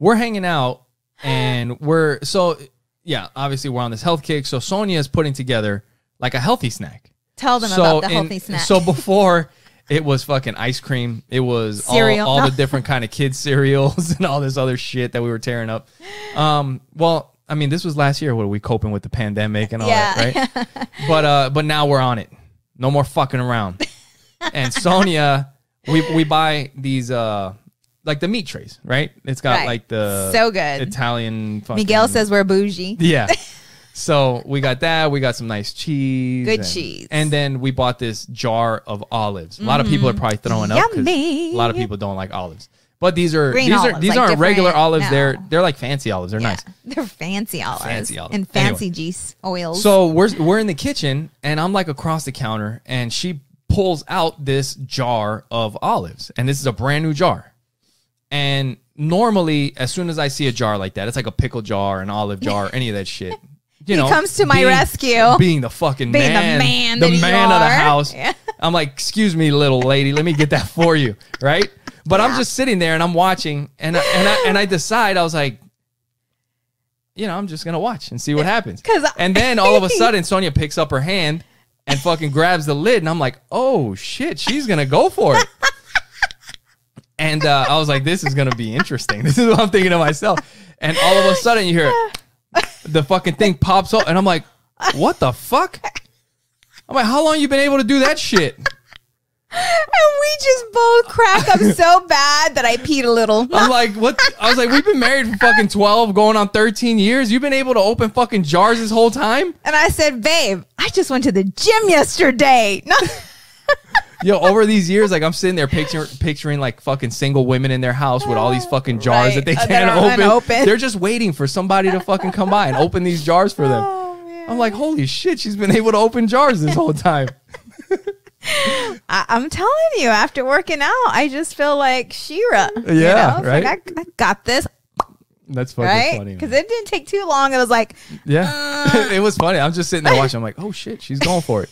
we're hanging out and obviously we're on this health kick. So Sonja is putting together like a healthy snack. Tell them about the healthy snack. So before it was fucking ice cream. It was all the different kind of kids cereals and all this other shit that we were tearing up. Well, I mean, this was last year where we coping with the pandemic and all that, right? But now we're on it. No more fucking around. And Sonja, we buy these like the meat trays, right? It's got like the so good Italian fucking, Miguel says we're bougie. Yeah. So we got that. We got some nice cheese. Good cheese. And then we bought this jar of olives. A lot of people are probably throwing up because a lot of people don't like olives. But these aren't regular olives. No. They're like fancy olives. They're nice. They're fancy olives. Fancy olives. And fancy juice oils. So we're in the kitchen and I'm like across the counter and she pulls out this jar of olives. And this is a brand new jar. And normally, as soon as I see a jar like that, it's like a pickle jar, an olive jar, any of that shit. He comes to my rescue. Being the fucking man. The man of the house. Yeah. I'm like, excuse me, little lady. Let me get that for you. Right? But I'm just sitting there and I'm watching. And I decide, I was like, I'm just going to watch and see what happens. And then all of a sudden, Sonja picks up her hand and fucking grabs the lid. And I'm like, oh, shit, she's going to go for it. And I was like, this is going to be interesting. This is what I'm thinking to myself. And all of a sudden, you hear the fucking thing pops up, and I'm like, what the fuck? I'm like, how long you been able to do that shit? And we just both crack up so bad that I peed a little. I'm like, what? I was like, we've been married for fucking 12, going on 13 years. You've been able to open fucking jars this whole time? And I said, babe, I just went to the gym yesterday. Yo, over these years, like I'm sitting there picturing like fucking single women in their house with all these fucking jars that they can't open. They're just waiting for somebody to fucking come by and open these jars for them. Oh, I'm like, holy shit, she's been able to open jars this whole time. I'm telling you, after working out, I just feel like She-Ra. Yeah, right. Like I got this. That's fucking funny. Because it didn't take too long. It was like, it was funny. I'm just sitting there watching. I'm like, oh shit, she's going for it.